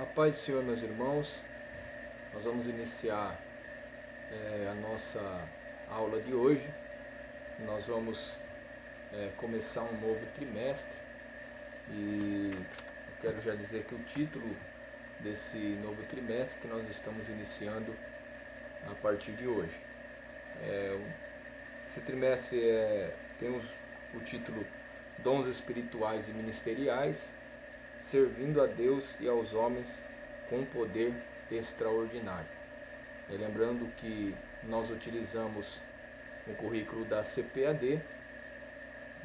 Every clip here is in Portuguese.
A paz do Senhor, meus irmãos. Nós vamos iniciar a nossa aula de hoje. Nós vamos começar um novo trimestre e eu quero já dizer que o título desse novo trimestre que nós estamos iniciando a partir de hoje. Esse trimestre tem o título Dons Espirituais e Ministeriais, servindo a Deus e aos homens com poder extraordinário. Lembrando que nós utilizamos o currículo da CPAD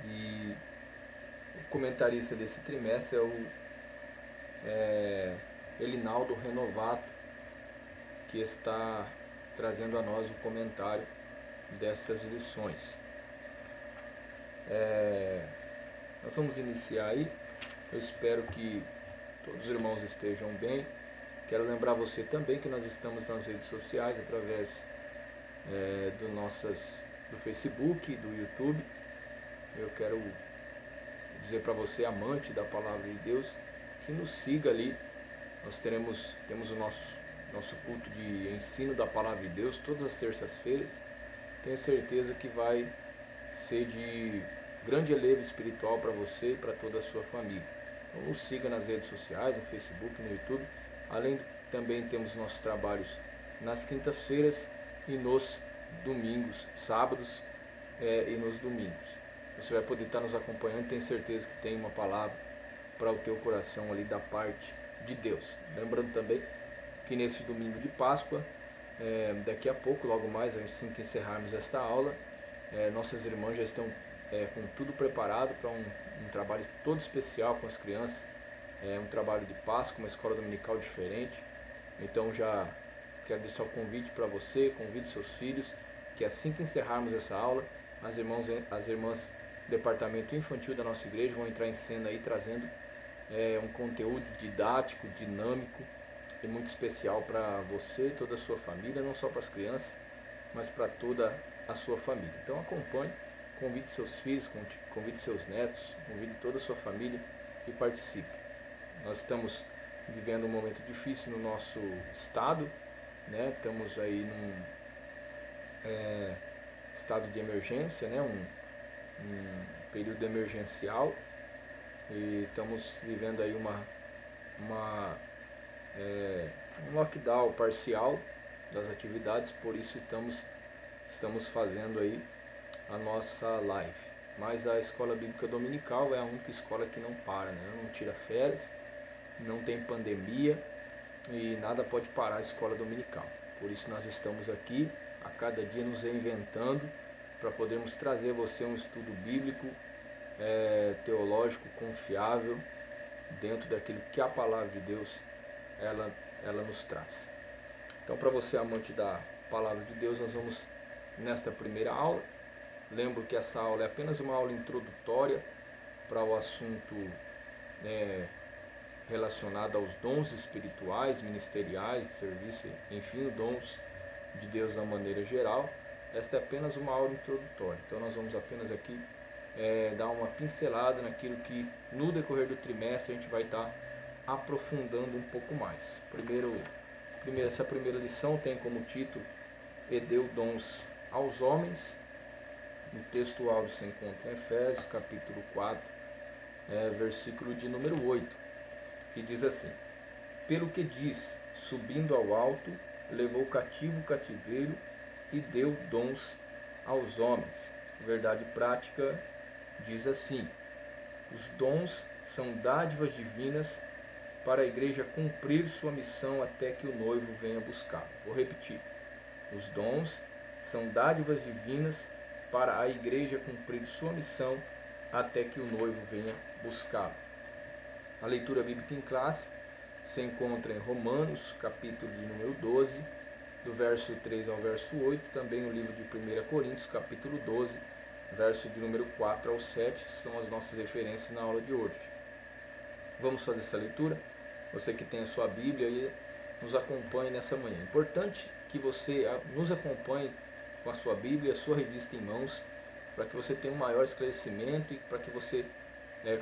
e o comentarista desse trimestre é o Elinaldo Renovato, que está trazendo a nós o comentário destas lições. Nós vamos iniciar aí. Eu espero que todos os irmãos estejam bem. Quero lembrar você também que nós estamos nas redes sociais através do Facebook, do YouTube. Eu quero dizer para você, amante da Palavra de Deus, que nos siga ali. Nós temos o nosso culto de ensino da Palavra de Deus todas as terças-feiras. Tenho certeza que vai ser de grande elevo espiritual para você e para toda a sua família. Então nos siga nas redes sociais, no Facebook, no YouTube. Além também temos nossos trabalhos nas quintas-feiras e nos domingos, sábados e nos domingos. Você vai poder estar nos acompanhando, tenho certeza que tem uma palavra para o teu coração ali da parte de Deus. Lembrando também que nesse domingo de Páscoa, daqui a pouco, logo mais, assim que encerrarmos esta aula, nossas irmãs já estão com tudo preparado para um trabalho todo especial com as crianças, um trabalho de Páscoa, uma escola dominical diferente. Então já quero deixar o convite para você, convide seus filhos, que assim que encerrarmos essa aula, as irmãs do departamento infantil da nossa igreja vão entrar em cena aí trazendo um conteúdo didático, dinâmico e muito especial para você e toda a sua família, não só para as crianças, mas para toda a sua família. Então acompanhe, convide seus filhos, convide seus netos, convide toda a sua família e participe. Nós estamos vivendo um momento difícil no nosso estado, né? Estamos aí num estado de emergência, né? Um período emergencial e estamos vivendo aí um lockdown parcial das atividades, por isso estamos fazendo aí a nossa live. Mas a escola bíblica dominical é a única escola que não para, né? Não tira férias, não tem pandemia e nada pode parar a escola dominical. Por isso nós estamos aqui a cada dia nos reinventando para podermos trazer a você um estudo bíblico, teológico, confiável, dentro daquilo que a palavra de Deus ela nos traz. Então, para você amante da palavra de Deus, nós vamos nesta primeira aula. Lembro que essa aula é apenas uma aula introdutória para o assunto relacionado aos dons espirituais, ministeriais, de serviço, enfim, os dons de Deus de uma maneira geral. Esta é apenas uma aula introdutória. Então nós vamos apenas aqui dar uma pincelada naquilo que no decorrer do trimestre a gente vai estar aprofundando um pouco mais. Essa primeira lição tem como título E deu dons aos homens. No texto áudio se encontra em Efésios, capítulo 4, versículo de número 8, que diz assim: Pelo que diz, subindo ao alto, levou cativo o cativeiro e deu dons aos homens. Verdade prática diz assim: os dons são dádivas divinas para a igreja cumprir sua missão até que o noivo venha buscá-lo. Vou repetir: os dons são dádivas divinas para a igreja cumprir sua missão até que o noivo venha buscá-lo. A leitura bíblica em classe se encontra em Romanos, capítulo de número 12, do verso 3 ao verso 8, também no livro de 1 Coríntios, capítulo 12, verso de número 4 ao 7, são as nossas referências na aula de hoje. Vamos fazer essa leitura? Você que tem a sua Bíblia aí, nos acompanhe nessa manhã. É importante que você nos acompanhe com a sua Bíblia, a sua revista em mãos, para que você tenha um maior esclarecimento e para que você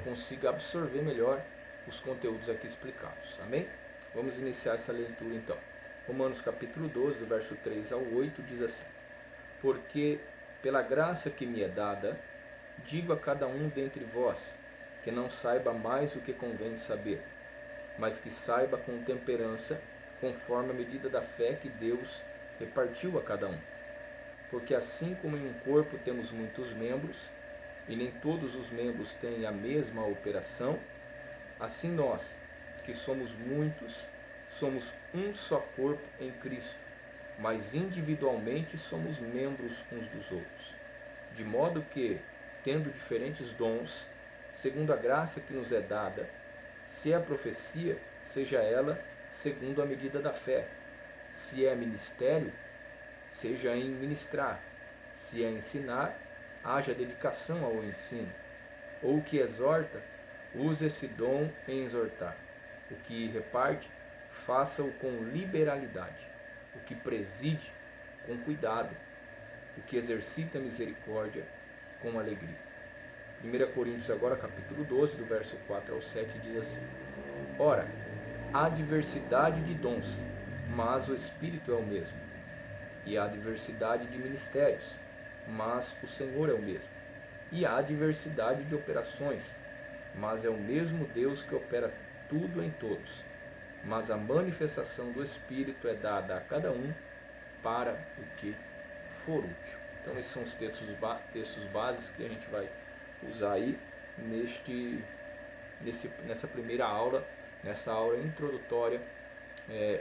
consiga absorver melhor os conteúdos aqui explicados. Amém? Vamos iniciar essa leitura então. Romanos capítulo 12, do verso 3 ao 8, diz assim: Porque pela graça que me é dada, digo a cada um dentre vós, que não saiba mais o que convém saber, mas que saiba com temperança, conforme a medida da fé que Deus repartiu a cada um. Porque assim como em um corpo temos muitos membros, e nem todos os membros têm a mesma operação, assim nós, que somos muitos, somos um só corpo em Cristo, mas individualmente somos membros uns dos outros. De modo que, tendo diferentes dons, segundo a graça que nos é dada, se é a profecia, seja ela segundo a medida da fé. Se é ministério, seja em ministrar. Se é ensinar, haja dedicação ao ensino. Ou o que exorta, use esse dom em exortar. O que reparte, faça-o com liberalidade. O que preside, com cuidado. O que exercita a misericórdia, com alegria. 1 Coríntios agora, capítulo 12, do verso 4 ao 7, diz assim: Ora, há diversidade de dons, mas o Espírito é o mesmo. E há diversidade de ministérios, mas o Senhor é o mesmo. E há diversidade de operações, mas é o mesmo Deus que opera tudo em todos. Mas a manifestação do Espírito é dada a cada um para o que for útil. Então esses são os textos bases que a gente vai usar aí nessa primeira aula, nessa aula introdutória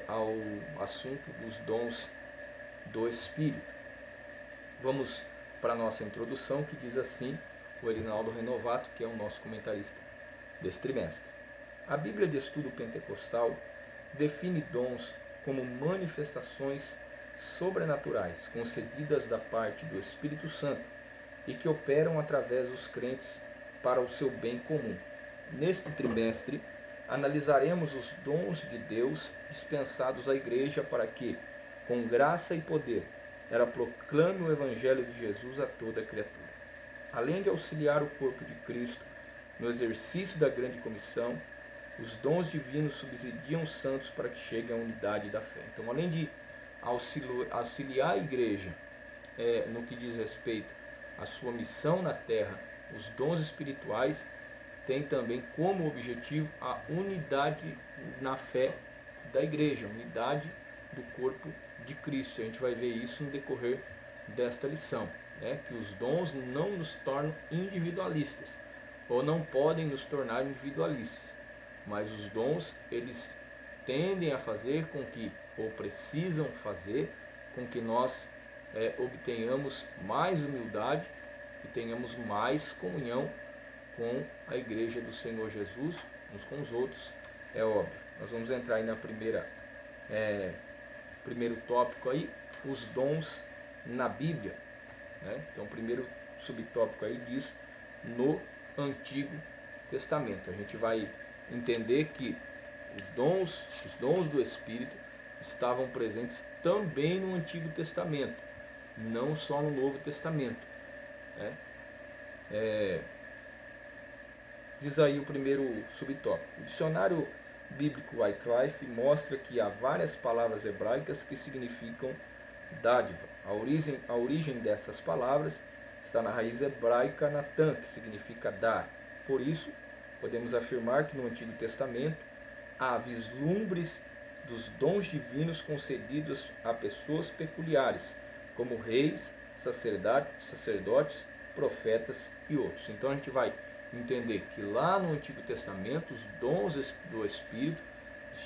ao assunto dos dons do Espírito. Vamos para a nossa introdução, que diz assim, o Erinaldo Renovato, que é o nosso comentarista desse trimestre. A Bíblia de Estudo Pentecostal define dons como manifestações sobrenaturais concedidas da parte do Espírito Santo e que operam através dos crentes para o seu bem comum. Neste trimestre, analisaremos os dons de Deus dispensados à Igreja para que, com graça e poder, ela proclame o Evangelho de Jesus a toda a criatura. Além de auxiliar o corpo de Cristo no exercício da grande comissão, os dons divinos subsidiam os santos para que cheguem à unidade da fé. Então, além de auxiliar a Igreja no que diz respeito à sua missão na terra, os dons espirituais têm também como objetivo a unidade na fé da Igreja, a unidade do corpo de Cristo. A gente vai ver isso no decorrer desta lição, que os dons não nos tornam individualistas, ou não podem nos tornar individualistas, mas os dons, eles tendem a fazer com que, ou precisam fazer, com que nós obtenhamos mais humildade e tenhamos mais comunhão com a Igreja do Senhor Jesus, uns com os outros, é óbvio. Nós vamos entrar aí na primeiro tópico aí, os dons na Bíblia. Então, o primeiro subtópico aí diz no Antigo Testamento. A gente vai entender que os dons do Espírito estavam presentes também no Antigo Testamento, não só no Novo Testamento. Diz aí o primeiro subtópico. O dicionário bíblico Wycliffe mostra que há várias palavras hebraicas que significam dádiva. A origem dessas palavras está na raiz hebraica Natan, que significa dar. Por isso, podemos afirmar que no Antigo Testamento há vislumbres dos dons divinos concedidos a pessoas peculiares, como reis, sacerdotes, profetas e outros. Então a gente vai entender que lá no Antigo Testamento os dons do Espírito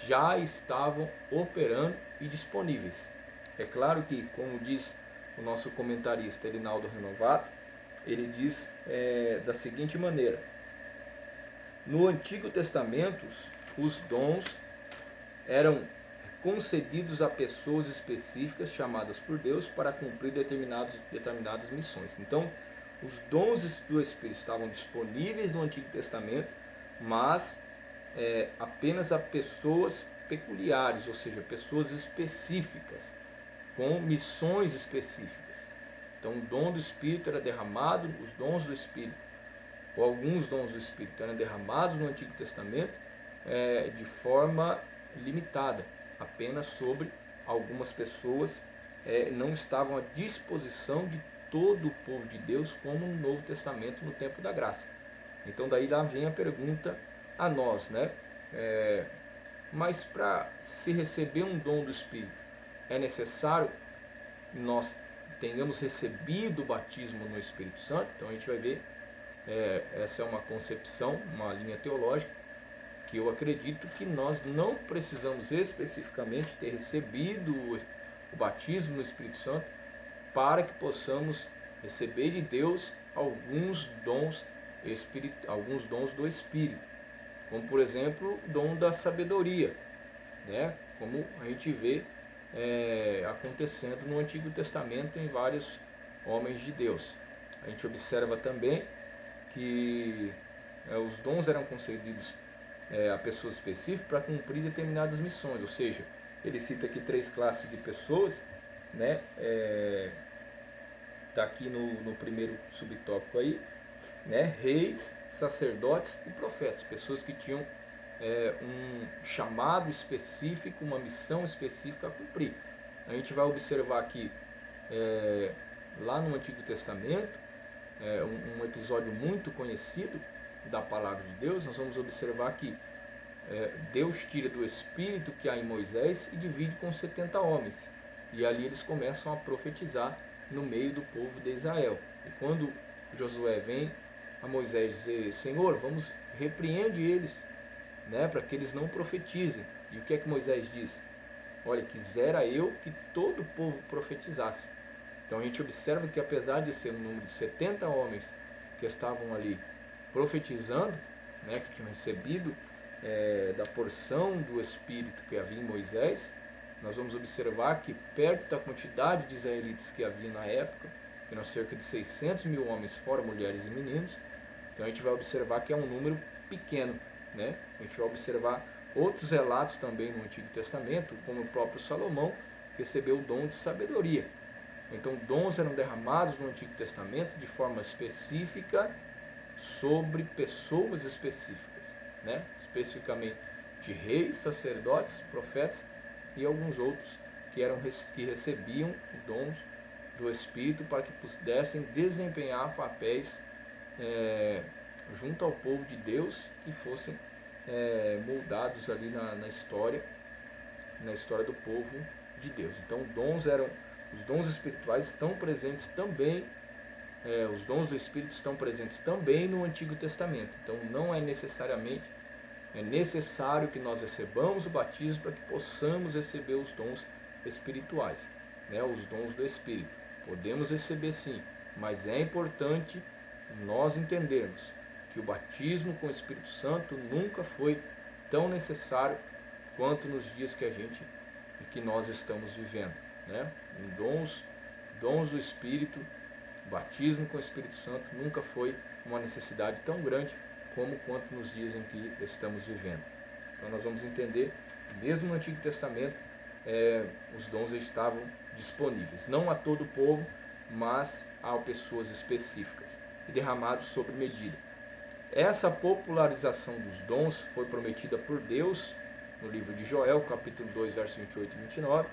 já estavam operando e disponíveis. É claro que, como diz o nosso comentarista Erinaldo Renovato, ele diz da seguinte maneira: no Antigo Testamento os dons eram concedidos a pessoas específicas chamadas por Deus para cumprir determinadas missões. Então, os dons do Espírito estavam disponíveis no Antigo Testamento, mas apenas a pessoas peculiares, ou seja, pessoas específicas, com missões específicas. Então, o dom do Espírito era derramado, os dons do Espírito, ou alguns dons do Espírito eram derramados no Antigo Testamento de forma limitada, apenas sobre algumas pessoas, não estavam à disposição de todo o povo de Deus, como no Novo Testamento, no tempo da graça. Então daí lá vem a pergunta a nós, né? Mas para se receber um dom do Espírito, é necessário que nós tenhamos recebido o batismo no Espírito Santo? Então a gente vai ver, essa é uma concepção, uma linha teológica, que eu acredito que nós não precisamos especificamente ter recebido o batismo no Espírito Santo para que possamos receber de Deus alguns dons do Espírito, como por exemplo o dom da sabedoria, né? Como a gente vê acontecendo no Antigo Testamento em vários homens de Deus. A gente observa também que os dons eram concedidos a pessoas específicas para cumprir determinadas missões, ou seja, ele cita aqui 3 classes de pessoas, né? Está aqui no primeiro subtópico aí, né? Reis, sacerdotes e profetas, pessoas que tinham um chamado específico, uma missão específica a cumprir. A gente vai observar aqui, lá no Antigo Testamento, um episódio muito conhecido da palavra de Deus. Nós vamos observar que Deus tira do espírito que há em Moisés e divide com 70 homens, e ali eles começam a profetizar no meio do povo de Israel. E quando Josué vem a Moisés dizer: Senhor, vamos, repreende eles, né, para que eles não profetizem. E o que é que Moisés diz? Olha, quisera eu que todo o povo profetizasse. Então a gente observa que, apesar de ser um número de 70 homens que estavam ali profetizando, né, que tinham recebido da porção do Espírito que havia em Moisés, nós vamos observar que, perto da quantidade de israelitas que havia na época, que eram cerca de 600 mil homens, fora mulheres e meninos, então a gente vai observar que é um número pequeno, né? A gente vai observar outros relatos também no Antigo Testamento, como o próprio Salomão recebeu o dom de sabedoria. Então dons eram derramados no Antigo Testamento de forma específica sobre pessoas específicas, né? Especificamente de reis, sacerdotes, profetas e alguns outros que recebiam dons do Espírito para que pudessem desempenhar papéis junto ao povo de Deus, que fossem moldados ali na história do povo de Deus. Então os dons espirituais estão presentes também, os dons do Espírito estão presentes também no Antigo Testamento. Então não é necessário que nós recebamos o batismo para que possamos receber os dons espirituais, né, os dons do Espírito. Podemos receber sim, mas é importante nós entendermos que o batismo com o Espírito Santo nunca foi tão necessário quanto nos dias que nós estamos vivendo, né? Dons do Espírito, batismo com o Espírito Santo nunca foi uma necessidade tão grande como quanto nos dias em que estamos vivendo. Então nós vamos entender, mesmo no Antigo Testamento, os dons estavam disponíveis, não a todo o povo, mas a pessoas específicas, e derramados sobre medida. Essa popularização dos dons foi prometida por Deus no livro de Joel, capítulo 2, versos 28 e 29,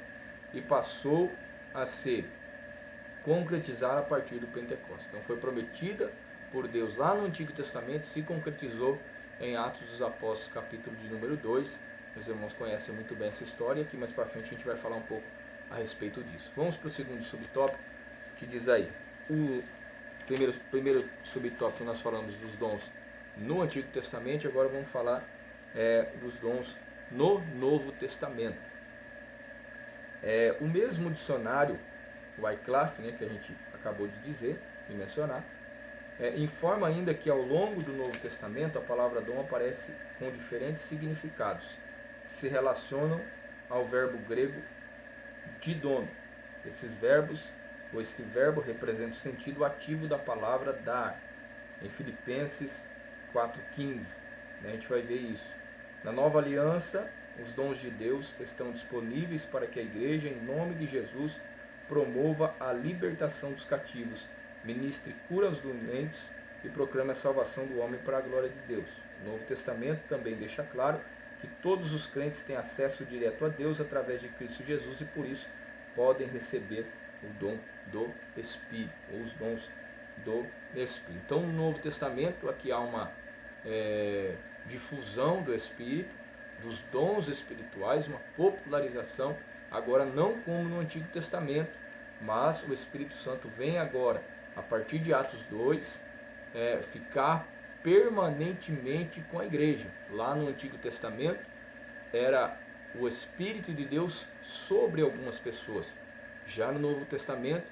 e passou a ser concretizada a partir do Pentecostes. Então foi prometida por Deus lá no Antigo Testamento, se concretizou em Atos dos Apóstolos, capítulo de número 2. Meus irmãos conhecem muito bem essa história, aqui mais para frente a gente vai falar um pouco a respeito disso. Vamos para o segundo subtópico, que diz aí, o primeiro subtópico nós falamos dos dons no Antigo Testamento, agora vamos falar dos dons no Novo Testamento. O mesmo dicionário Wycliffe, né, que a gente acabou de dizer e mencionar, informa ainda que ao longo do Novo Testamento a palavra dom aparece com diferentes significados que se relacionam ao verbo grego didono. Esse verbo representa o sentido ativo da palavra dar. Em Filipenses 4,15, né, a gente vai ver isso. Na Nova Aliança, os dons de Deus estão disponíveis para que a igreja, em nome de Jesus, promova a libertação dos cativos, ministre cura aos doentes e proclame a salvação do homem para a glória de Deus. O Novo Testamento também deixa claro que todos os crentes têm acesso direto a Deus através de Cristo Jesus e por isso podem receber o dom do Espírito, ou os dons do Espírito. Então, no Novo Testamento, aqui há uma difusão do Espírito, dos dons espirituais, uma popularização, agora não como no Antigo Testamento, mas o Espírito Santo vem agora, a partir de Atos 2, ficar permanentemente com a igreja. Lá no Antigo Testamento era o Espírito de Deus sobre algumas pessoas. Já no Novo Testamento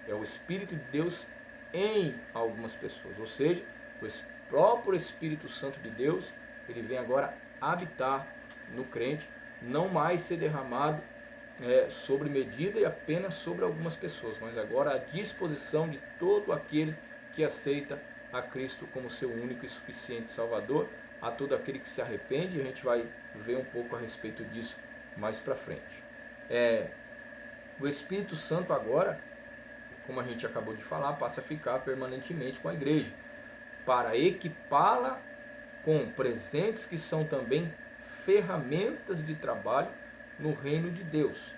é o Espírito de Deus em algumas pessoas. Ou seja, o próprio Espírito Santo de Deus, ele vem agora habitar no crente, não mais ser derramado sobre medida e apenas sobre algumas pessoas, mas agora à disposição de todo aquele que aceita a Cristo como seu único e suficiente Salvador, a todo aquele que se arrepende. A gente vai ver um pouco a respeito disso mais para frente. O Espírito Santo agora, como a gente acabou de falar, passa a ficar permanentemente com a igreja, para equipá-la com presentes que são também ferramentas de trabalho no reino de Deus.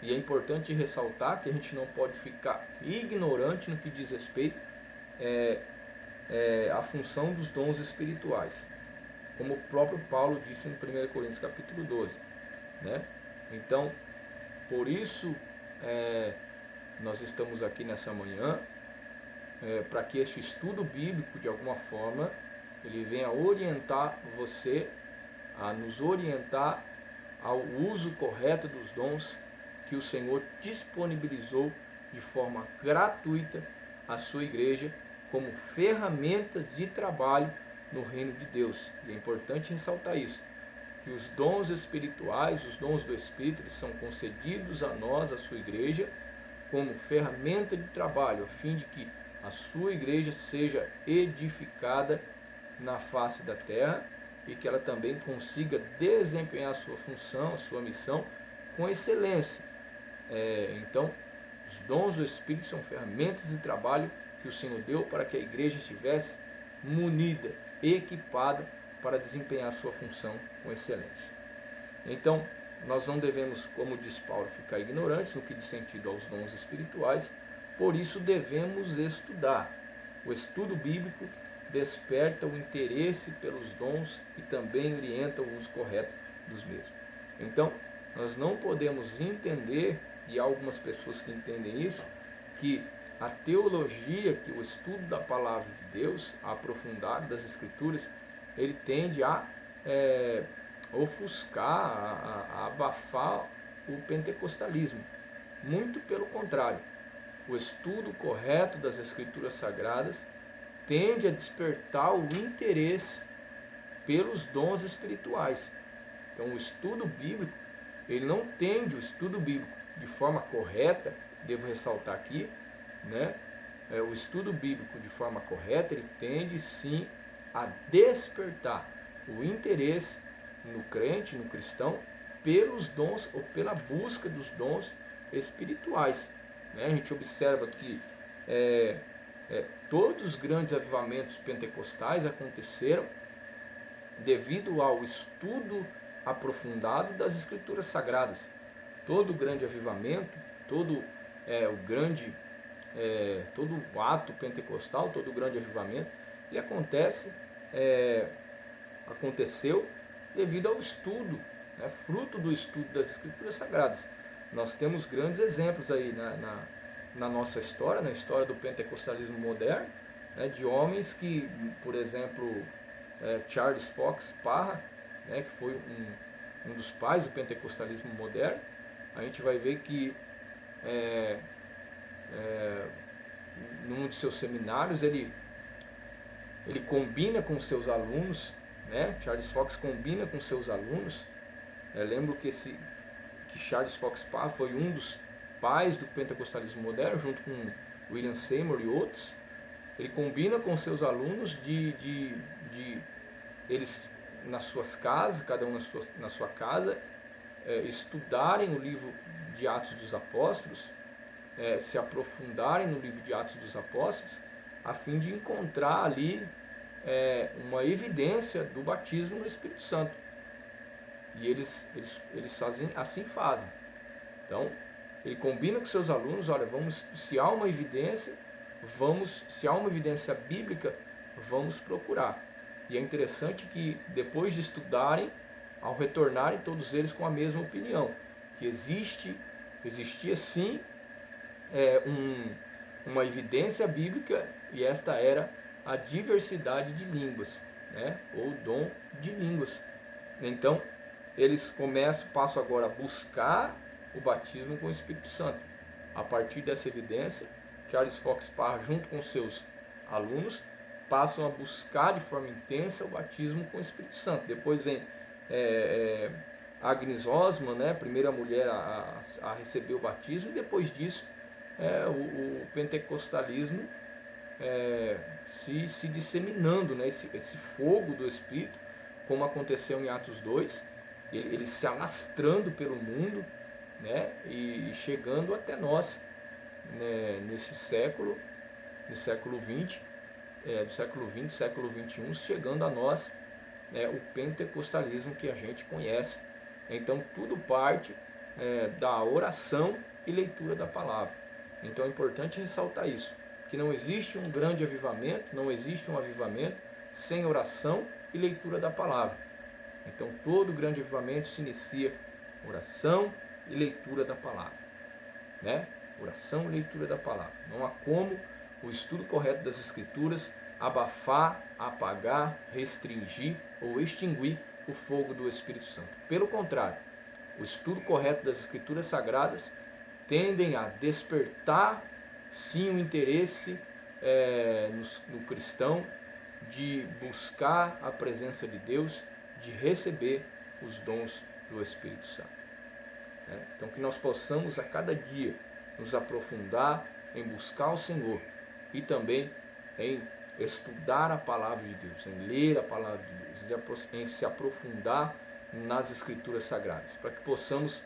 E é importante ressaltar que a gente não pode ficar ignorante no que diz respeito à função dos dons espirituais, como o próprio Paulo disse no 1 Coríntios capítulo 12, né? Então, por isso nós estamos aqui nessa manhã, para que este estudo bíblico, de alguma forma, ele venha orientar você, a nos orientar ao uso correto dos dons que o Senhor disponibilizou de forma gratuita à sua igreja como ferramentas de trabalho no reino de Deus. E é importante ressaltar isso, que os dons espirituais, os dons do Espírito, eles são concedidos a nós, a sua igreja, como ferramenta de trabalho, a fim de que a sua igreja seja edificada na face da terra e que ela também consiga desempenhar a sua função, a sua missão com excelência. Então, os dons do Espírito são ferramentas de trabalho que o Senhor deu para que a igreja estivesse munida, equipada para desempenhar a sua função com excelência. Então, nós não devemos, como diz Paulo, ficar ignorantes no que diz sentido aos dons espirituais, por isso devemos estudar. O estudo bíblico desperta o interesse pelos dons e também orienta o uso correto dos mesmos. Então, nós não podemos entender, e há algumas pessoas que entendem isso, que a teologia, que o estudo da palavra de Deus, aprofundado das Escrituras, ele tende a ofuscar, a abafar o pentecostalismo. Muito pelo contrário, o estudo correto das Escrituras Sagradas tende a despertar o interesse pelos dons espirituais. Então, o estudo bíblico, ele não tende o estudo bíblico de forma correta, devo ressaltar aqui, né? O estudo bíblico de forma correta, ele tende sim a despertar o interesse no crente, no cristão, pelos dons ou pela busca dos dons espirituais. A gente observa que todos os grandes avivamentos pentecostais aconteceram devido ao estudo aprofundado das Escrituras Sagradas. Todo grande avivamento, todo o ato pentecostal, todo o grande avivamento, ele aconteceu devido ao estudo, fruto do estudo das Escrituras Sagradas. Nós temos grandes exemplos aí na nossa história, na história do pentecostalismo moderno, de homens que, por exemplo, Charles Fox Parra, que foi um dos pais do pentecostalismo moderno, a gente vai ver que num de seus seminários ele combina com seus alunos, Charles Fox combina com seus alunos. Lembro que Charles Fox Parra foi um dos pais do pentecostalismo moderno, junto com William Seymour e outros. Ele combina com seus alunos de eles nas suas casas, cada um na sua casa, estudarem o livro de Atos dos Apóstolos, se aprofundarem no livro de Atos dos Apóstolos, a fim de encontrar ali uma evidência do batismo no Espírito Santo. E eles assim fazem. Então, ele combina com seus alunos, olha, se há uma evidência, se há uma evidência bíblica, vamos procurar. E é interessante que depois de estudarem, ao retornarem, todos eles com a mesma opinião, que existia sim uma evidência bíblica, e esta era a diversidade de línguas, né? Ou dom de línguas. Então, eles passam agora a buscar o batismo com o Espírito Santo. A partir dessa evidência, Charles Fox Parra, junto com seus alunos, passam a buscar de forma intensa o batismo com o Espírito Santo. Depois vem Agnes Osman, né, a primeira mulher a receber o batismo, e depois disso o pentecostalismo se disseminando, né, esse fogo do Espírito, como aconteceu em Atos 2, ele se alastrando pelo mundo, né, e chegando até nós, né, nesse século, no século XX, do século XX, século XXI, chegando a nós, né, o pentecostalismo que a gente conhece. Então tudo parte da oração e leitura da palavra. Então é importante ressaltar isso, que não existe um grande avivamento, não existe um avivamento sem oração e leitura da palavra. Então todo grande avivamento se inicia oração e leitura da palavra, né? Oração e leitura da palavra. Não há como o estudo correto das Escrituras abafar, apagar, restringir ou extinguir o fogo do Espírito Santo. Pelo contrário, o estudo correto das Escrituras Sagradas tendem a despertar sim o interesse no cristão de buscar a presença de Deus, de receber os dons do Espírito Santo. Então que nós possamos a cada dia nos aprofundar em buscar o Senhor e também em estudar a palavra de Deus, em ler a palavra de Deus, em se aprofundar nas Escrituras Sagradas, para que possamos,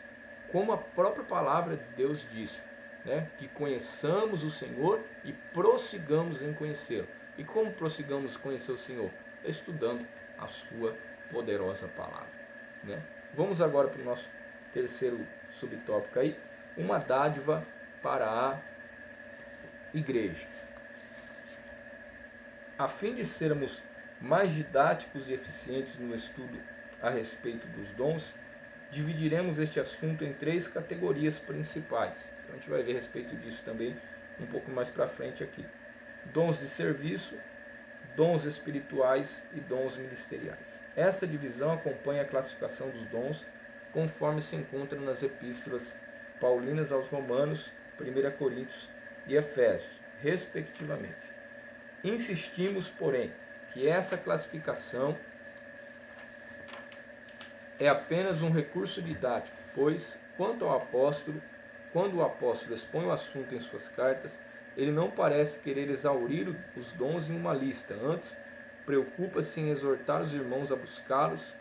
como a própria palavra de Deus diz, né, que conheçamos o Senhor e prossigamos em conhecê-lo. E como prossigamos em conhecer o Senhor? Estudando a sua poderosa palavra, né? Vamos agora para o nosso terceiro subtópico aí, uma dádiva para a igreja. A fim de sermos mais didáticos e eficientes no estudo a respeito dos dons, dividiremos este assunto em 3 categorias principais. Então a gente vai ver a respeito disso também um pouco mais para frente aqui. Dons de serviço, dons espirituais e dons ministeriais. Essa divisão acompanha a classificação dos dons conforme se encontra nas epístolas paulinas aos Romanos, 1 Coríntios e Efésios, respectivamente. Insistimos, porém, que essa classificação é apenas um recurso didático, pois, quando o apóstolo expõe o assunto em suas cartas, ele não parece querer exaurir os dons em uma lista, antes preocupa-se em exortar os irmãos a buscá-los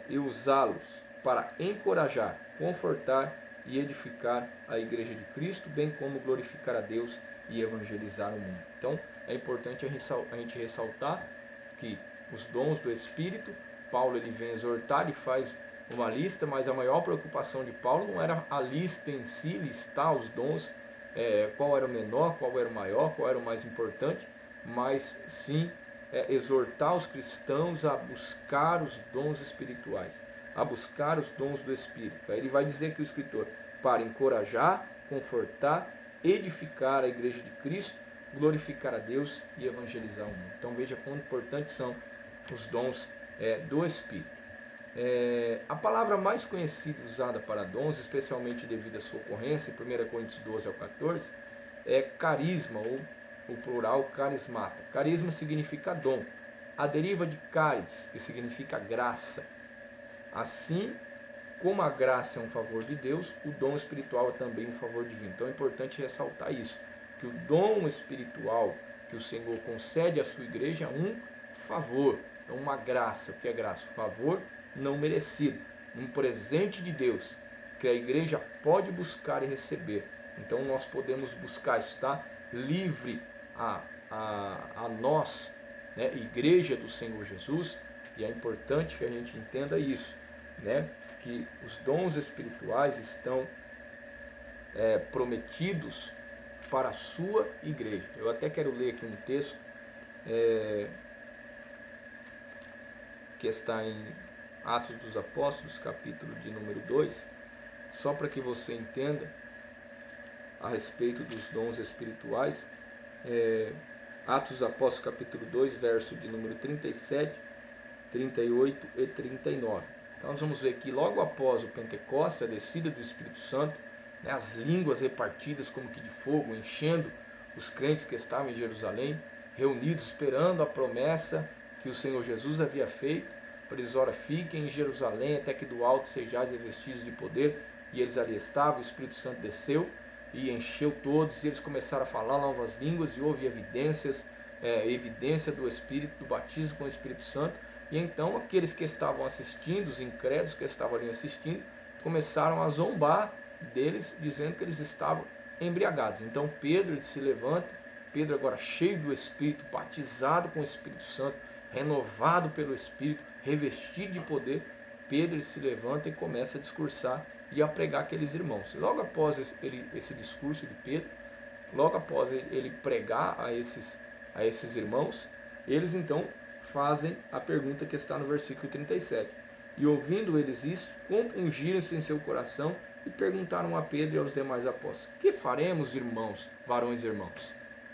e usá-los para encorajar, confortar e edificar a igreja de Cristo, bem como glorificar a Deus e evangelizar o mundo. Então, é importante a gente ressaltar que os dons do Espírito, Paulo ele vem exortar e faz uma lista, mas a maior preocupação de Paulo não era a lista em si, listar os dons, qual era o menor, qual era o maior, qual era o mais importante, mas sim exortar os cristãos a buscar os dons espirituais, a buscar os dons do Espírito. Aí ele vai dizer que o escritor, para encorajar, confortar, edificar a igreja de Cristo, glorificar a Deus e evangelizar o mundo. Então veja quão importantes são os dons do Espírito. A palavra mais conhecida usada para dons, especialmente devido à sua ocorrência, em 1 Coríntios 12 ao 14, é carisma, ou o plural carismata. Carisma significa dom. A deriva de caris, que significa graça. Assim como a graça é um favor de Deus, o dom espiritual é também um favor divino. Então é importante ressaltar isso, que o dom espiritual que o Senhor concede à sua igreja é um favor, é uma graça. O que é graça? Favor não merecido, um presente de Deus, que a igreja pode buscar e receber. Então nós podemos buscar, está livre a nós né? Igreja do Senhor Jesus, e é importante que a gente entenda isso, né? Que os dons espirituais estão prometidos para a sua igreja. Eu até quero ler aqui um texto que está em Atos dos Apóstolos, capítulo de número 2, só para que você entenda a respeito dos dons espirituais. Atos dos Apóstolos, capítulo 2, verso de número 37, 38 e 39. Então nós vamos ver que logo após o Pentecostes, a descida do Espírito Santo, né, as línguas repartidas como que de fogo, enchendo os crentes que estavam em Jerusalém, reunidos esperando a promessa que o Senhor Jesus havia feito, para eles, ora, fiquem em Jerusalém até que do alto sejais revestidos de poder, e eles ali estavam, o Espírito Santo desceu e encheu todos, e eles começaram a falar novas línguas, e houve evidência do Espírito, do batismo com o Espírito Santo. E então aqueles que estavam assistindo, os incrédulos que estavam ali assistindo, começaram a zombar deles, dizendo que eles estavam embriagados. Então Pedro, ele se levanta, Pedro agora cheio do Espírito, batizado com o Espírito Santo, renovado pelo Espírito, revestido de poder, Pedro, ele se levanta e começa a discursar e a pregar aqueles irmãos. Logo após esse discurso de Pedro, logo após ele pregar a esses irmãos, eles então fazem a pergunta que está no versículo 37. E ouvindo eles isso, compungiram-se em seu coração e perguntaram a Pedro e aos demais apóstolos: que faremos, irmãos, varões e irmãos?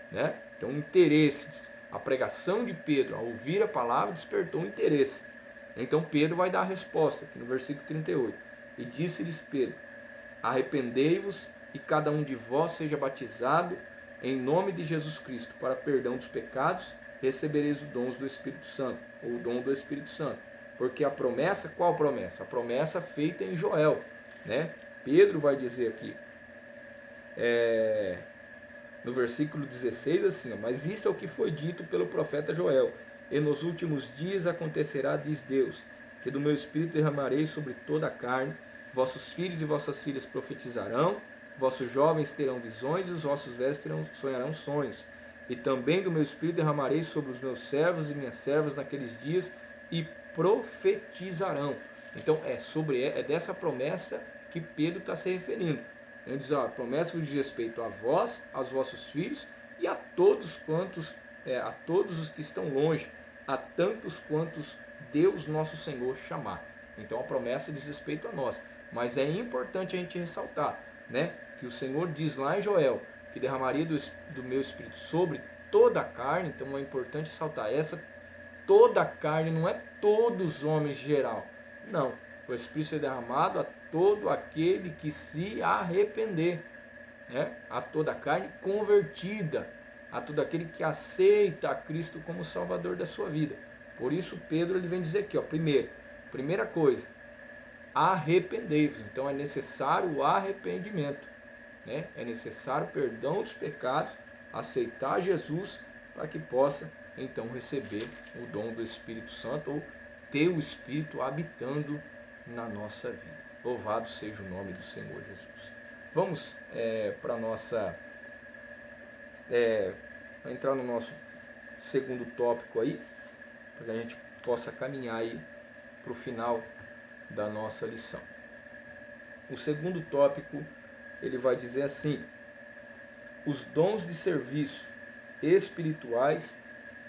Né? Então, interesse, a pregação de Pedro, ao ouvir a palavra, despertou interesse. Então Pedro vai dar a resposta, aqui no versículo 38. E disse-lhes Pedro: arrependei-vos e cada um de vós seja batizado em nome de Jesus Cristo para perdão dos pecados, recebereis os dons do Espírito Santo, ou o dom do Espírito Santo. Porque a promessa, qual promessa? A promessa feita em Joel, né? Pedro vai dizer aqui, no versículo 16, assim, ó, mas isso é o que foi dito pelo profeta Joel: e nos últimos dias acontecerá, diz Deus, que do meu Espírito derramarei sobre toda a carne, vossos filhos e vossas filhas profetizarão, vossos jovens terão visões e os vossos velhos sonharão sonhos. E também do meu Espírito derramarei sobre os meus servos e minhas servas naqueles dias, e profetizarão. Então é dessa promessa que Pedro está se referindo. Ele diz: a promessa diz respeito a vós, aos vossos filhos e a todos a todos os que estão longe, a tantos quantos Deus nosso Senhor chamar. Então a promessa diz respeito a nós. Mas é importante a gente ressaltar, né, que o Senhor diz lá em Joel que derramaria do meu Espírito sobre toda a carne. Então é importante ressaltar, toda a carne não é todos os homens geral. Não, o Espírito será derramado a todo aquele que se arrepender, né? A toda a carne convertida, a todo aquele que aceita a Cristo como Salvador da sua vida. Por isso Pedro ele vem dizer aqui, ó, primeira coisa, arrependei-vos. Então é necessário o arrependimento, né? É necessário o perdão dos pecados, aceitar Jesus para que possa então receber o dom do Espírito Santo, ou ter o Espírito habitando na nossa vida. Louvado seja o nome do Senhor Jesus. Vamos para nossa entrar no nosso segundo tópico aí, para que a gente possa caminhar aí para o final da nossa lição. O segundo tópico, ele vai dizer assim: os dons de serviço espirituais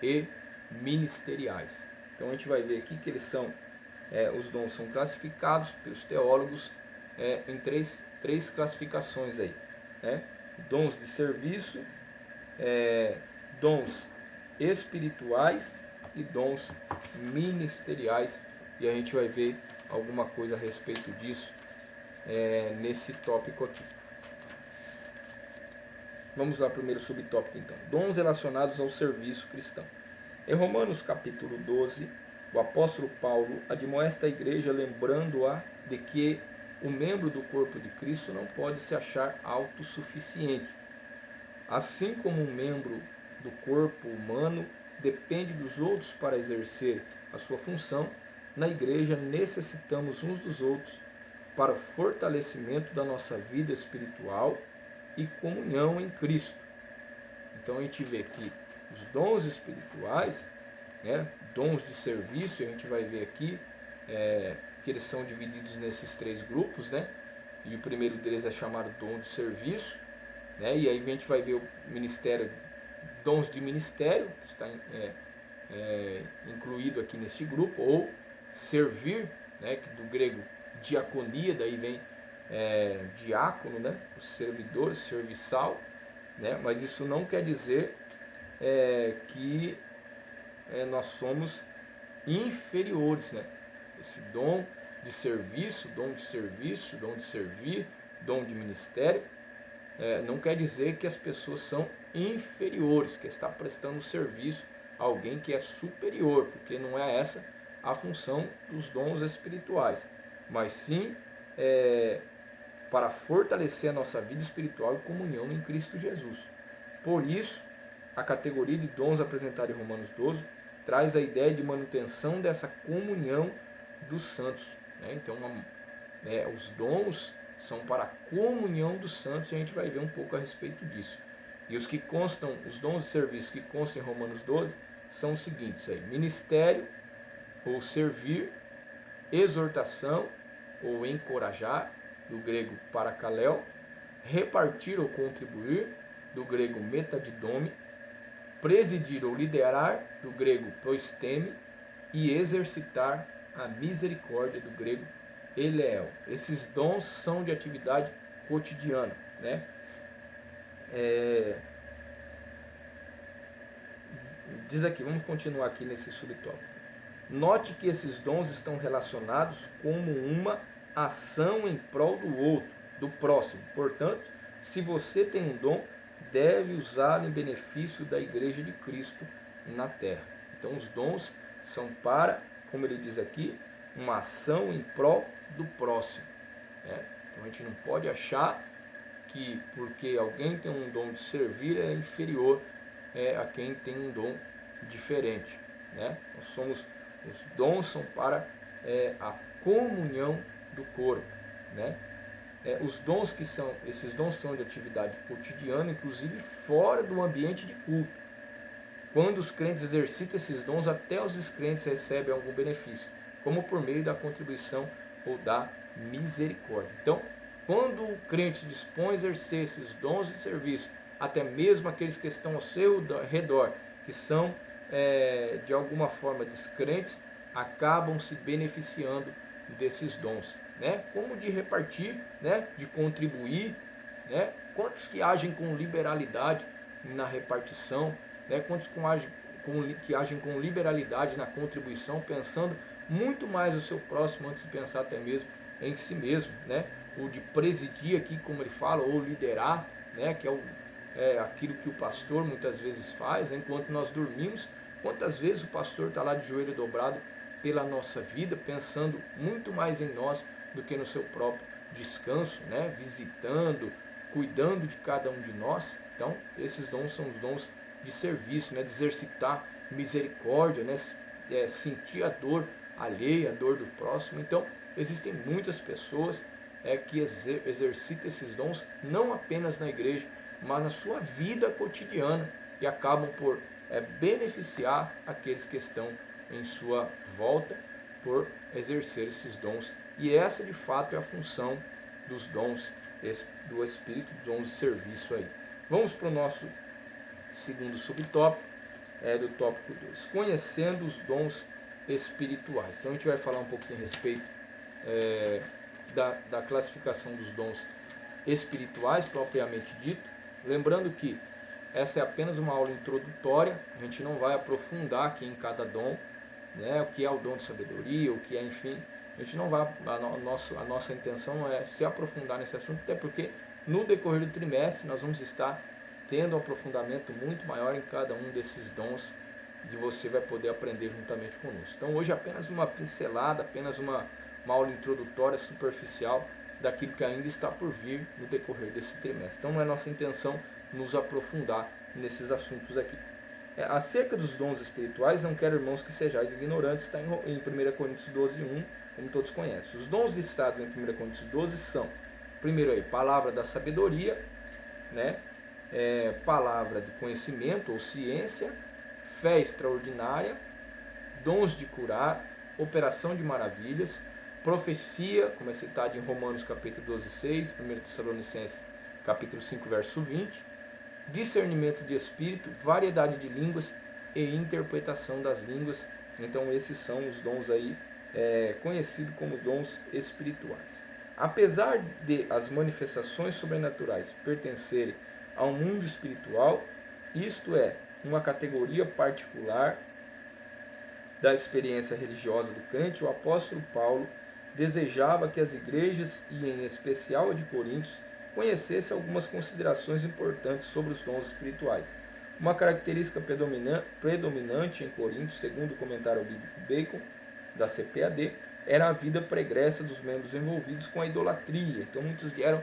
e ministeriais. Então a gente vai ver aqui que eles são, os dons são classificados pelos teólogos em três classificações aí, né? Dons de serviço, dons espirituais e dons ministeriais, e a gente vai ver alguma coisa a respeito disso nesse tópico aqui. Vamos lá, primeiro subtópico então, dons relacionados ao serviço cristão. Em Romanos capítulo 12, o apóstolo Paulo admoesta a igreja, lembrando-a de que o membro do corpo de Cristo não pode se achar autossuficiente. Assim como um membro do corpo humano depende dos outros para exercer a sua função, na igreja necessitamos uns dos outros para o fortalecimento da nossa vida espiritual e comunhão em Cristo. Então a gente vê que os dons espirituais, né? Dons de serviço, a gente vai ver aqui que eles são divididos nesses 3 grupos, né? E o primeiro deles é chamado dom de serviço, né? E aí a gente vai ver o ministério, dons de ministério, que está incluído aqui neste grupo, ou servir, né? Que do grego diaconia, daí vem diácono, né? O servidor, serviçal, né? Mas isso não quer dizer que nós somos inferiores, né? Esse dom de serviço, dom de serviço, dom de servir, dom de ministério, não quer dizer que as pessoas são inferiores, que está prestando serviço a alguém que é superior, porque não é essa a função dos dons espirituais, mas sim para fortalecer a nossa vida espiritual e comunhão em Cristo Jesus. Por isso, a categoria de dons apresentada em Romanos 12 traz a ideia de manutenção dessa comunhão dos santos, né? Então, os dons são para a comunhão dos santos, e a gente vai ver um pouco a respeito disso. E os que constam, os dons de serviço que constam em Romanos 12, são os seguintes aí: ministério, ou servir, exortação, ou encorajar, do grego parakaléu, repartir ou contribuir, do grego metadidome, presidir ou liderar, do grego proisteme, e exercitar a misericórdia, do grego eleo. Esses dons são de atividade cotidiana, né? Diz aqui, vamos continuar aqui nesse subtópico. Note que esses dons estão relacionados como uma ação em prol do outro, do próximo. Portanto, se você tem um dom, deve usá-lo em benefício da Igreja de Cristo na terra. Então, os dons são para, como ele diz aqui, uma ação em prol do próximo, né? Então, a gente não pode achar que porque alguém tem um dom de servir é inferior a quem tem um dom diferente, né? Os dons são para a comunhão do corpo, né? Esses dons são de atividade cotidiana, inclusive fora do ambiente de culto. Quando os crentes exercitam esses dons, até os descrentes recebem algum benefício, como por meio da contribuição ou da misericórdia. Então, quando o crente se dispõe a exercer esses dons de serviço, até mesmo aqueles que estão ao seu redor, que são de alguma forma descrentes, acabam se beneficiando desses dons, né? Como de repartir, né? De contribuir, né? Quantos que agem com liberalidade na repartição, né? Quantos que agem com liberalidade na contribuição, pensando muito mais no seu próximo antes de pensar até mesmo em si mesmo, né? O de presidir aqui, como ele fala, ou liderar, né? Que é aquilo que o pastor muitas vezes faz, né? Enquanto nós dormimos. Quantas vezes o pastor está lá de joelho dobrado pela nossa vida, pensando muito mais em nós do que no seu próprio descanso, né? Visitando, cuidando de cada um de nós. Então, esses dons são os dons de serviço, né? De exercitar misericórdia, né? Sentir a dor alheia, a dor do próximo. Então, existem muitas pessoas que exercitam esses dons não apenas na igreja, mas na sua vida cotidiana, e acabam por beneficiar aqueles que estão em sua volta por exercer esses dons. E essa de fato é a função dos dons do Espírito, dos dons de serviço aí. Vamos para o nosso segundo subtópico, do tópico 2, conhecendo os dons espirituais. Então a gente vai falar um pouquinho a respeito da classificação dos dons espirituais propriamente dito, lembrando que essa é apenas uma aula introdutória, a gente não vai aprofundar aqui em cada dom, né, o que é o dom de sabedoria, o que é, enfim, a gente não vai, a nossa intenção não é se aprofundar nesse assunto, até porque no decorrer do trimestre nós vamos estar tendo um aprofundamento muito maior em cada um desses dons, e você vai poder aprender juntamente conosco. Então hoje é apenas uma pincelada, apenas uma aula introdutória superficial daquilo que ainda está por vir no decorrer desse trimestre. Então não é nossa intenção nos aprofundar nesses assuntos aqui. Acerca dos dons espirituais, não quero, irmãos, que sejais ignorantes, está em 1 Coríntios 12, 1, como todos conhecem. Os dons listados em 1 Coríntios 12 são, primeiro aí, palavra da sabedoria, né? Palavra de conhecimento ou ciência, fé extraordinária, dons de curar, operação de maravilhas, profecia, como é citado em Romanos capítulo 12, 6, 1 Tessalonicenses capítulo 5, verso 20, discernimento de espírito, variedade de línguas e interpretação das línguas. Então esses são os dons aí conhecidos como dons espirituais. Apesar de as manifestações sobrenaturais pertencerem ao mundo espiritual, isto é, uma categoria particular da experiência religiosa do crente, o apóstolo Paulo desejava que as igrejas, e em especial a de Coríntios, conhecessem algumas considerações importantes sobre os dons espirituais. Uma característica predominante em Coríntios, segundo o comentário bíblico Bacon, da CPAD, era a vida pregressa dos membros envolvidos com a idolatria. Então muitos vieram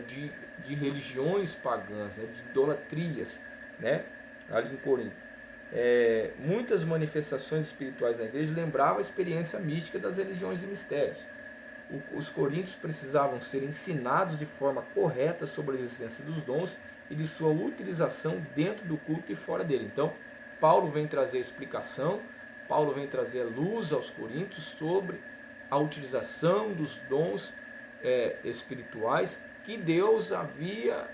de religiões pagãs, né, de idolatrias, né, ali em Corinto. Muitas manifestações espirituais na igreja lembravam a experiência mística das religiões de mistérios. Os coríntios precisavam ser ensinados de forma correta sobre a existência dos dons e de sua utilização dentro do culto e fora dele. Então, Paulo vem trazer explicação, Paulo vem trazer luz aos coríntios sobre a utilização dos dons espirituais que Deus havia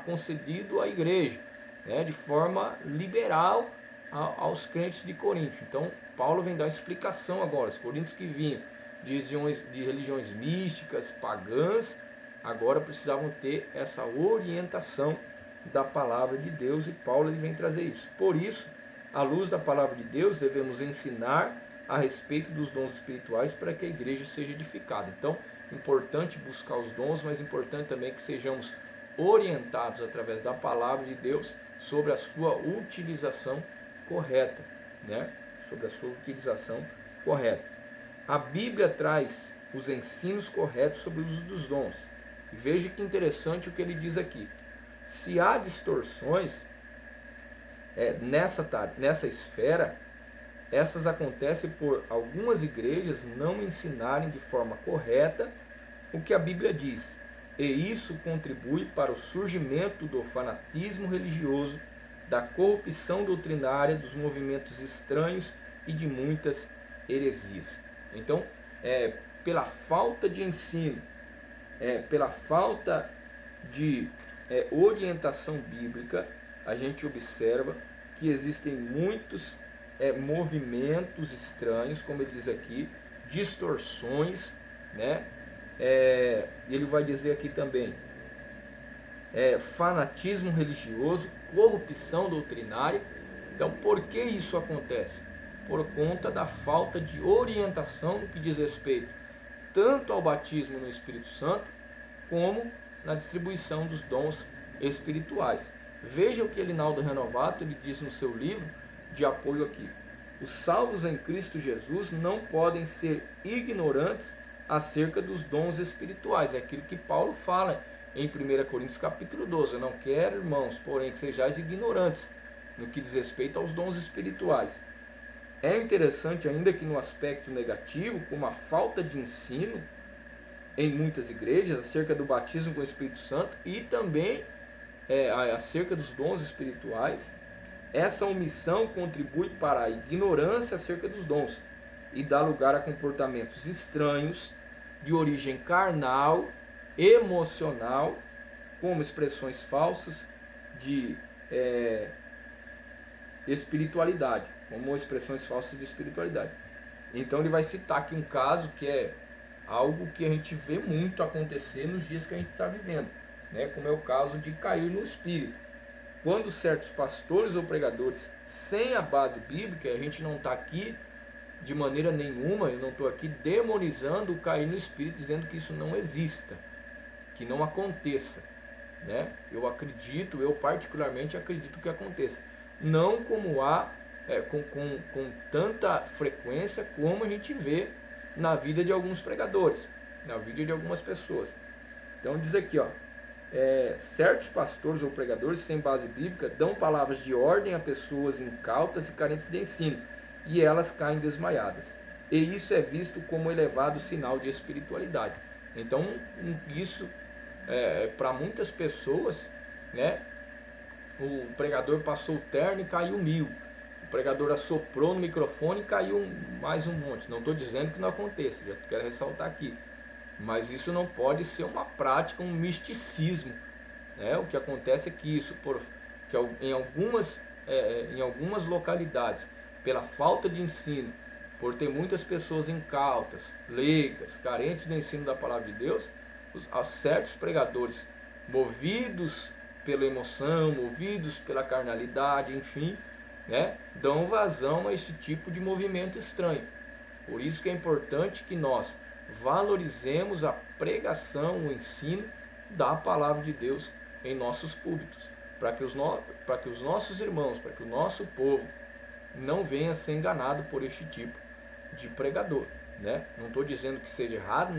concedido à igreja, né, de forma liberal aos crentes de Corinto. Então, Paulo vem dar explicação agora. Os coríntios que vinham de religiões místicas, pagãs, agora precisavam ter essa orientação da palavra de Deus, e Paulo ele vem trazer isso. Por isso, à luz da palavra de Deus, devemos ensinar a respeito dos dons espirituais para que a igreja seja edificada. Então, importante buscar os dons, mas importante também que sejamos orientados através da palavra de Deus sobre a sua utilização correta, né? Sobre a sua utilização correta. A Bíblia traz os ensinos corretos sobre o uso dos dons. E veja que interessante o que ele diz aqui. Se há distorções nessa esfera, essas acontecem por algumas igrejas não ensinarem de forma correta o que a Bíblia diz. E isso contribui para o surgimento do fanatismo religioso, da corrupção doutrinária, dos movimentos estranhos e de muitas heresias. Então, pela falta de ensino, pela falta de orientação bíblica, a gente observa que existem muitos movimentos estranhos, como ele diz aqui, distorções, né? Ele vai dizer aqui também fanatismo religioso, corrupção doutrinária. Então, por que isso acontece? Por conta da falta de orientação no que diz respeito tanto ao batismo no Espírito Santo, como na distribuição dos dons espirituais. Veja o que Elinaldo Renovato ele diz no seu livro de apoio aqui. Os salvos em Cristo Jesus não podem ser ignorantes acerca dos dons espirituais. É aquilo que Paulo fala em 1 Coríntios capítulo 12. Eu não quero, irmãos, porém, que sejais ignorantes no que diz respeito aos dons espirituais. É interessante ainda que no aspecto negativo, como a falta de ensino em muitas igrejas acerca do batismo com o Espírito Santo e também acerca dos dons espirituais, essa omissão contribui para a ignorância acerca dos dons e dá lugar a comportamentos estranhos, de origem carnal, emocional, como expressões falsas de espiritualidade, Então ele vai citar aqui um caso que é algo que a gente vê muito acontecer nos dias que a gente está vivendo, né? Como é o caso de cair no espírito. Quando certos pastores ou pregadores sem a base bíblica, a gente não está aqui de maneira nenhuma, eu não estou aqui demonizando o cair no espírito, dizendo que isso não exista, que não aconteça, né? Eu particularmente acredito que aconteça. Não como há com tanta frequência como a gente vê na vida de alguns pregadores, na vida de algumas pessoas. Então diz aqui, certos pastores ou pregadores sem base bíblica dão palavras de ordem a pessoas incautas e carentes de ensino, e elas caem desmaiadas. E isso é visto como elevado sinal de espiritualidade. Então isso para muitas pessoas, né? O pregador passou o terno e caiu 1000. pregador assoprou no microfone e caiu mais um monte. Não estou dizendo que não aconteça, já quero ressaltar aqui. Mas isso não pode ser uma prática, um misticismo. Né? O que acontece é que em algumas localidades, pela falta de ensino, por ter muitas pessoas incautas, leigas, carentes do ensino da palavra de Deus, certos pregadores, movidos pela emoção, movidos pela carnalidade, enfim, né, dão vazão a esse tipo de movimento estranho. Por isso que é importante que nós valorizemos a pregação, o ensino da palavra de Deus em nossos púlpitos, para que os nossos irmãos, para que o nosso povo não venha a ser enganado por este tipo de pregador. Né? Não estou dizendo que seja errado,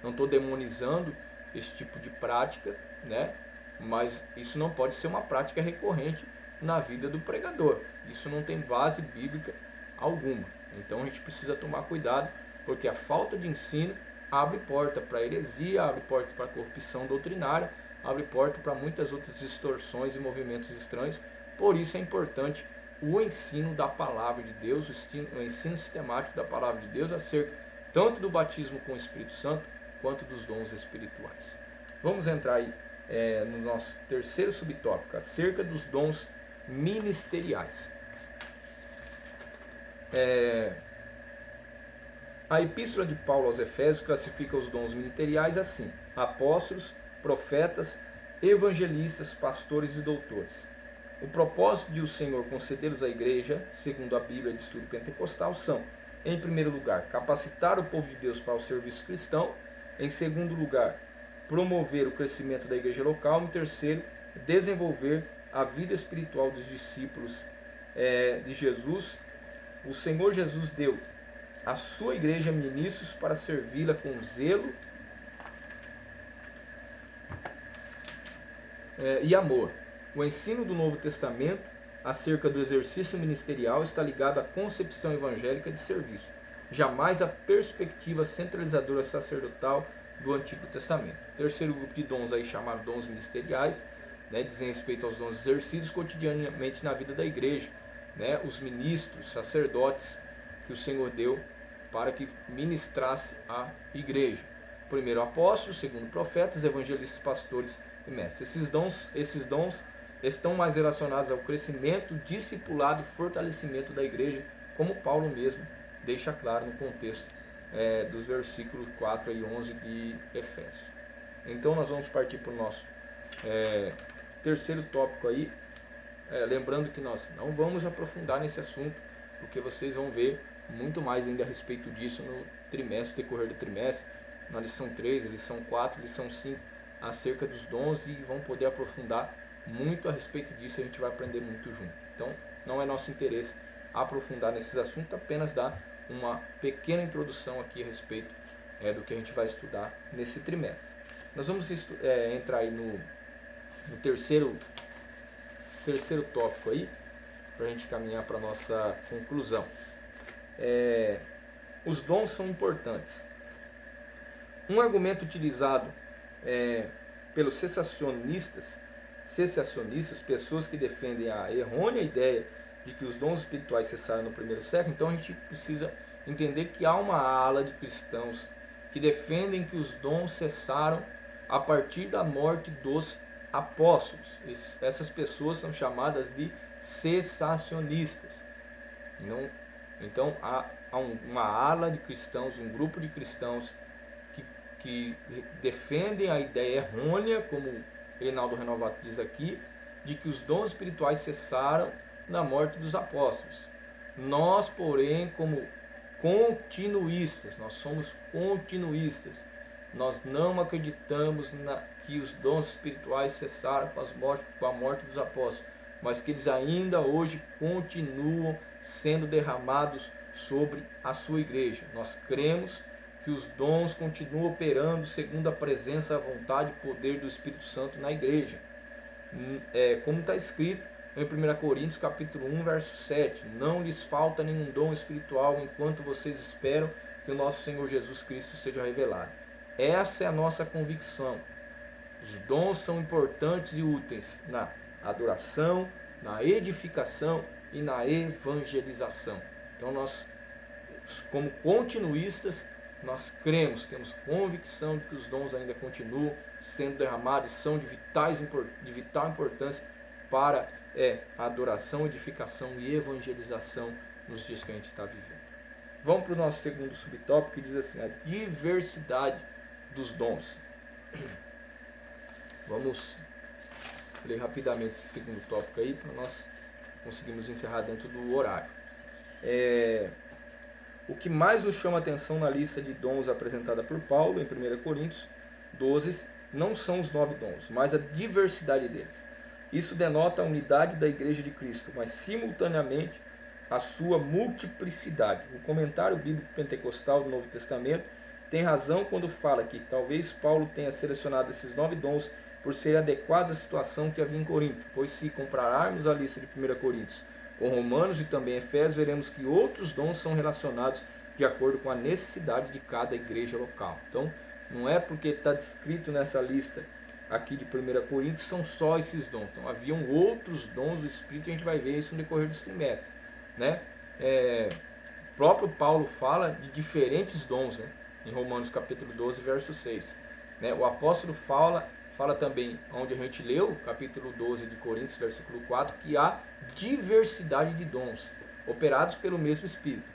não estou demonizando esse tipo de prática, né? Mas isso não pode ser uma prática recorrente na vida do pregador. Isso não tem base bíblica alguma. Então a gente precisa tomar cuidado, porque a falta de ensino abre porta para heresia, abre porta para corrupção doutrinária, abre porta para muitas outras distorções e movimentos estranhos. Por isso é importante o ensino da palavra de Deus, o ensino sistemático da palavra de Deus acerca tanto do batismo com o Espírito Santo quanto dos dons espirituais. Vamos entrar aí no nosso terceiro subtópico, acerca dos dons ministeriais. A epístola de Paulo aos Efésios classifica os dons ministeriais assim: apóstolos, profetas, evangelistas, pastores e doutores. O propósito de o Senhor concedê-los à igreja, segundo a Bíblia de Estudo Pentecostal, são, em primeiro lugar, capacitar o povo de Deus para o serviço cristão; em segundo lugar, promover o crescimento da igreja local; em terceiro, desenvolver a vida espiritual dos discípulos de Jesus. O Senhor Jesus deu à sua igreja ministros para servi-la com zelo e amor. O ensino do Novo Testamento acerca do exercício ministerial está ligado à concepção evangélica de serviço, jamais à perspectiva centralizadora sacerdotal do Antigo Testamento. O terceiro grupo de dons aí, chamado dons ministeriais, né, dizem respeito aos dons exercidos cotidianamente na vida da igreja, né, os ministros, sacerdotes que o Senhor deu para que ministrasse a igreja. Primeiro apóstolos, segundo profetas, evangelistas, pastores e mestres. Esses dons estão mais relacionados ao crescimento, discipulado e fortalecimento da igreja, como Paulo mesmo deixa claro no contexto dos versículos 4 e 11 de Efésios. Então nós vamos partir para o nosso terceiro tópico aí, lembrando que nós não vamos aprofundar nesse assunto, porque vocês vão ver muito mais ainda a respeito disso no trimestre, decorrer do trimestre, na lição 3, lição 4, lição 5, acerca dos dons, e vão poder aprofundar muito a respeito disso, a gente vai aprender muito junto. Então não é nosso interesse aprofundar nesses assuntos, apenas dar uma pequena introdução aqui a respeito do que a gente vai estudar nesse trimestre. Nós vamos entrar aí no terceiro tópico aí, para a gente caminhar para a nossa conclusão. Os dons são importantes. Um argumento utilizado pelos cessacionistas, pessoas que defendem a errônea ideia de que os dons espirituais cessaram no primeiro século. Então a gente precisa entender que há uma ala de cristãos que defendem que os dons cessaram a partir da morte dos apóstolos. Essas pessoas são chamadas de cessacionistas. Então há uma ala de cristãos, um grupo de cristãos que defendem a ideia errônea, como Reinaldo Renovato diz aqui, de que os dons espirituais cessaram na morte dos apóstolos. Nós, porém, como continuistas, nós somos continuistas. Nós não acreditamos que os dons espirituais cessaram com a morte dos apóstolos, mas que eles ainda hoje continuam sendo derramados sobre a sua igreja. Nós cremos que os dons continuam operando segundo a presença, a vontade e poder do Espírito Santo na igreja. Como está escrito em 1 Coríntios capítulo 1, verso 7, não lhes falta nenhum dom espiritual enquanto vocês esperam que o nosso Senhor Jesus Cristo seja revelado. Essa é a nossa convicção. Os dons são importantes e úteis na adoração, na edificação e na evangelização. Então nós, como continuistas, nós cremos, temos convicção de que os dons ainda continuam sendo derramados e são de vital importância para a adoração, edificação e evangelização nos dias que a gente está vivendo. Vamos para o nosso segundo subtópico, que diz assim, a diversidade dos dons. Vamos ler rapidamente esse segundo tópico aí, para nós conseguirmos encerrar dentro do horário. O que mais nos chama a atenção na lista de dons apresentada por Paulo em 1 Coríntios 12 não são os 9 dons, mas a diversidade deles. Isso denota a unidade da Igreja de Cristo, mas simultaneamente a sua multiplicidade. O comentário bíblico pentecostal do Novo Testamento tem razão quando fala que talvez Paulo tenha selecionado esses 9 dons por ser adequados à situação que havia em Corinto, pois se compararmos a lista de 1 Coríntios com Romanos e também Efésios, veremos que outros dons são relacionados de acordo com a necessidade de cada igreja local. Então, não é porque está descrito nessa lista aqui de 1 Coríntios, são só esses dons. Então, haviam outros dons do Espírito, e a gente vai ver isso no decorrer dos trimestres, né? O próprio Paulo fala de diferentes dons, né? Em Romanos capítulo 12, verso 6. Né? O apóstolo fala também, onde a gente leu, capítulo 12 de Coríntios, versículo 4, que há diversidade de dons, operados pelo mesmo Espírito.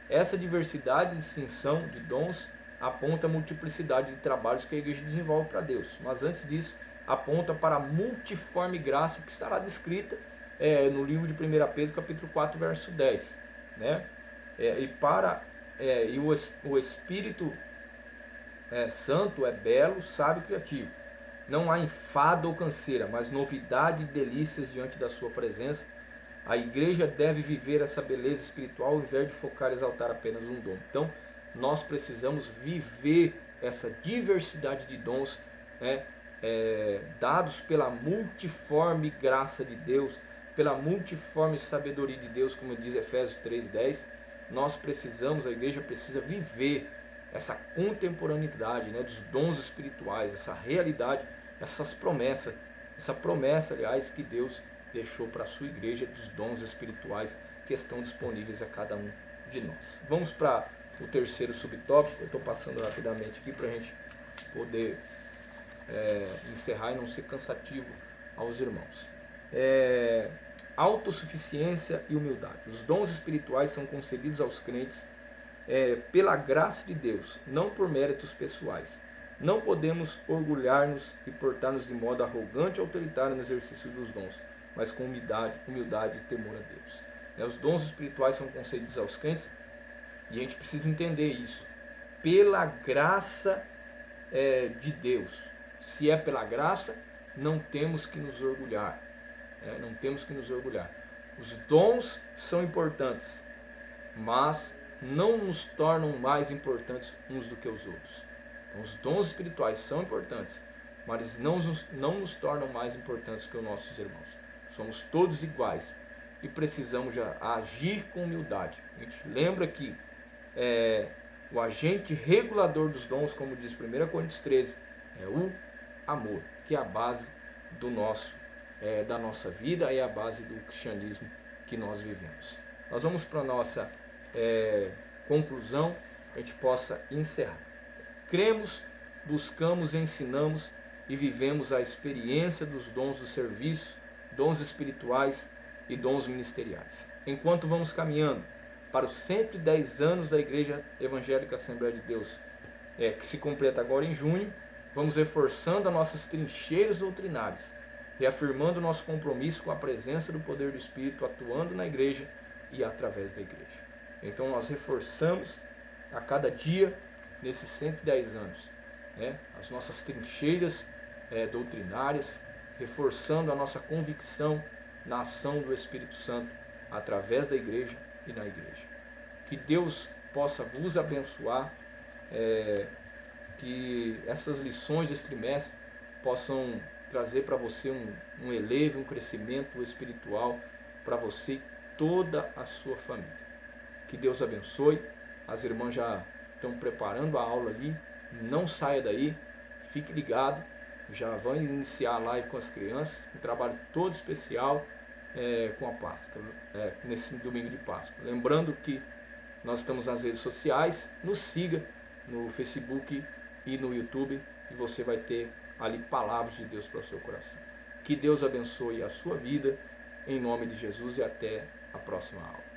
Essa diversidade e distinção de dons aponta a multiplicidade de trabalhos que a igreja desenvolve para Deus. Mas antes disso, aponta para a multiforme graça que estará descrita no livro de 1 Pedro, capítulo 4, verso 10. Né? O Espírito Santo é belo, sábio e criativo. Não há enfado ou canseira, mas novidade e delícias diante da sua presença. A igreja deve viver essa beleza espiritual ao invés de focar e exaltar apenas um dom. Então, nós precisamos viver essa diversidade de dons, dados pela multiforme graça de Deus, pela multiforme sabedoria de Deus, como diz Efésios 3:10. Nós precisamos, a igreja precisa viver essa contemporaneidade, né, dos dons espirituais, essa realidade, essas promessas, essa promessa, aliás, que Deus deixou para a sua igreja dos dons espirituais que estão disponíveis a cada um de nós. Vamos para o terceiro subtópico. Eu estou passando rapidamente aqui para a gente poder encerrar e não ser cansativo aos irmãos. Autossuficiência e humildade. Os dons espirituais são concedidos aos crentes pela graça de Deus, não por méritos pessoais. Não podemos orgulhar-nos e portar-nos de modo arrogante e autoritário no exercício dos dons, mas com humildade e temor a Deus. Os dons espirituais são concedidos aos crentes e a gente precisa entender isso. Pela graça de Deus. Se é pela graça, não temos que nos orgulhar. Não temos que nos orgulhar. Os dons são importantes, mas não nos tornam mais importantes uns do que os outros. Então, os dons espirituais são importantes, mas não nos tornam mais importantes que os nossos irmãos. Somos todos iguais e precisamos já agir com humildade. A gente lembra que o agente regulador dos dons, como diz 1 Coríntios 13, é o amor, que é a base da nossa vida e a base do cristianismo que nós vivemos. Nós vamos para a nossa conclusão, que a gente possa encerrar. Cremos, buscamos, ensinamos e vivemos a experiência dos dons do serviço, dons espirituais e dons ministeriais. Enquanto vamos caminhando para os 110 anos da Igreja Evangélica Assembleia de Deus, que se completa agora em junho, vamos reforçando as nossas trincheiras doutrinárias, reafirmando nosso compromisso com a presença do poder do Espírito atuando na igreja e através da igreja. Então nós reforçamos a cada dia, nesses 110 anos, as nossas trincheiras doutrinárias, reforçando a nossa convicção na ação do Espírito Santo através da igreja e na igreja. Que Deus possa vos abençoar, que essas lições desse trimestre possam trazer para você um elevo, um crescimento espiritual para você e toda a sua família. Que Deus abençoe. As irmãs já estão preparando a aula ali. Não saia daí, fique ligado. Já vão iniciar a live com as crianças, um trabalho todo especial. com a Páscoa, nesse domingo de Páscoa. Lembrando que nós estamos nas redes sociais, nos siga no Facebook e no YouTube e você vai ter ali palavras de Deus para o seu coração. Que Deus abençoe a sua vida, em nome de Jesus, e até a próxima aula.